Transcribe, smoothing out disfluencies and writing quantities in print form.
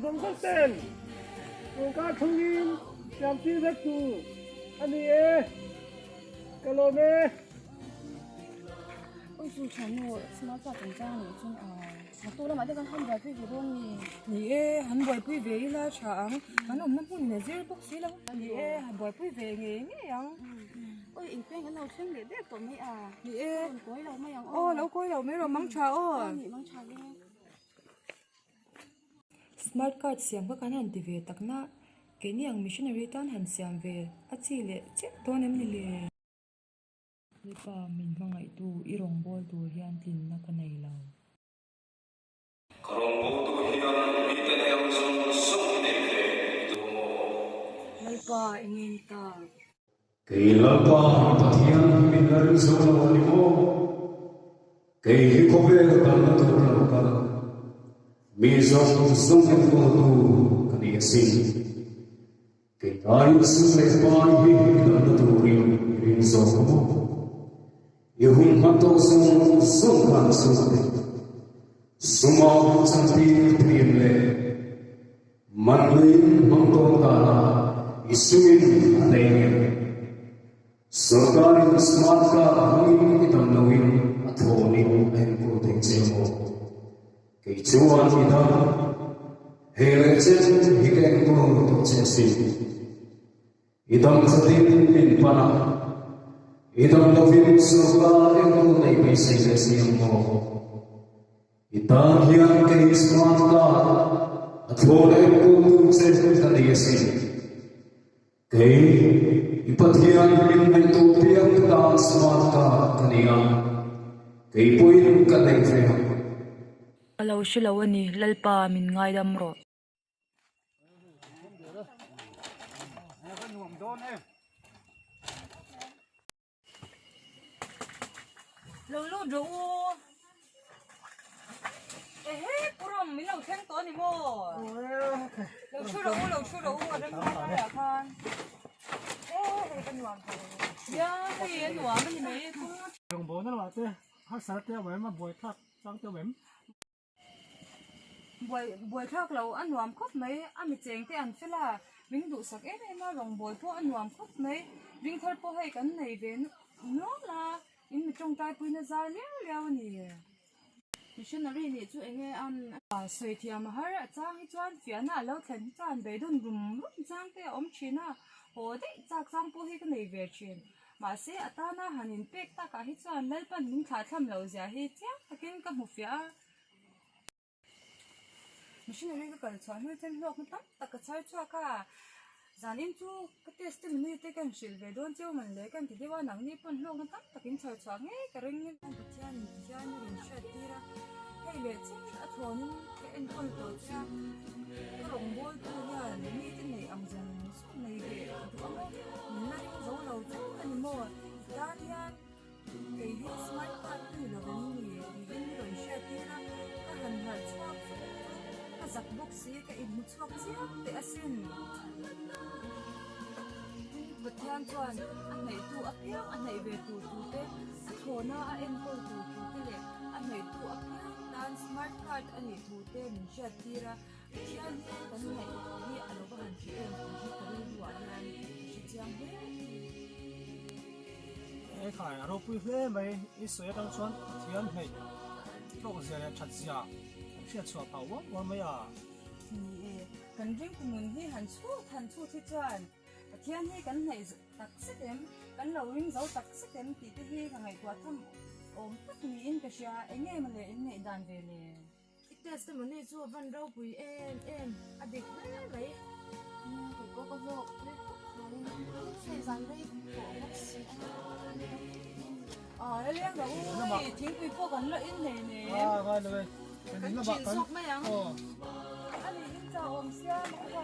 lòng thông sắc tên cùng các thông tin làm chi rất chủ anh đi cái lô mê ôi chú chán rồi smart card tổng trang này chung mà tôi là mấy cái hắn bồi quý luôn nhỉ hắn bồi quý về là chẳng hắn ông năm phút này zero box xí lắm nhỉ hắn bồi quý về nghề nghe yang ôi in cái lâu thêm để đẹp tụi mấy nhỉ cuối lâu mấy yang lâu cuối lâu mấy rồi mắng trà nhỉ mắng trà luôn smart card siam các anh hàng về tắc na cái này ang missionary tan hàng siam về chi lệ chết tôi nem đi lệ pa mình vang ai tu irong bol tu hian tin na kanai lo karong bol tu hian mi te am song song ne ve tu mo lai pa ingin ta kay lapa Pathian min lar zo ni mo kay hikover kan na tu ka mi zong song ne ko tu kani sin kay tayo sa pa hi na tu rin zo mo Yung mato sung kan suke sumau chanti priemle manlin mangtong tala isuin alenge sarkari smart ka hangin itam nawin athoni en ko tengchemo kay chuan ida hele chen hiken ko to chesi idam satin min pana idam lovin surga eko nei pe sei siam mo itan hian ke smart ka athole ko tu se ta ni si ke ipathian min men tu piang ta smart ka kania ke poin ka nei fe alo shilawani lalpa min ngai dam ro lâu rồi purom mình lâu thêm tối đi mò lâu chú rồi ở đây mà ra con cái nuông ya cái nuông mình mấy đồng bộ nó là thế hát sát tiêu vậy mà bồi thác sang tiêu bếm bồi thác lâu ăn nuông khóc mấy ăn mì chèn cái ăn phải là mình đủ sắc ấy mà đồng bồi po ăn nuông khóc mấy Dinthar po hay cái này về nó là in trong tay pui na za leo ni missionary ni chu enge an soi thiam har chang hi chuan fiana lo thlen chan be dun rum chang te om china ho de chak chang po hi ka nei ve chin ma se atana hanin pek ta ka hi chuan lalpan ning tha tham lo ja hi chang takin ka mu fia missionary ka kal chuan hui them lok tam tak ka chai chua ka zanin chu cái testimony te kan shil ve don chu man le kan ti dewa nang ni pon hlong tam takin char chwa nge ka ring ni Pathian rin sha tira hei le chen a thon ke en kon to cha ka rong bol tu ya ni te nei am jan su nei ve tu amo min na ring zo lo chu ani mo dan yan ke hi smart card tu lo ben ni ni rin sha tira ka han har chwa ka zak box si ka in mu chwak chia te asin Pathian chuan anh này tu apia anh này về tu te thona a em ko tu te le anh này tu apia dan smart card anh này tu te min sha tira Pathian kan này hi alo ba han chi em hi ka ri wa yan chi chiang he khai ro pui hle mai i soi tang chuan thian hei to zia chat zia sia chua pa wa mai ni kan ring mun hi han chu thi chuan Pathian hi kan nei tak sitem kan lo ring zo tak sitem ti te hi ka ngai kwa tham om tak ni in ka sha enge ma le in nei dan ve le testimony chu van ro pui em adik mai ko zo se zan dei liang da ui thing pui po kan lo in nei ne vai rồi kan chin sok mai ang ani in cha om sia ma ko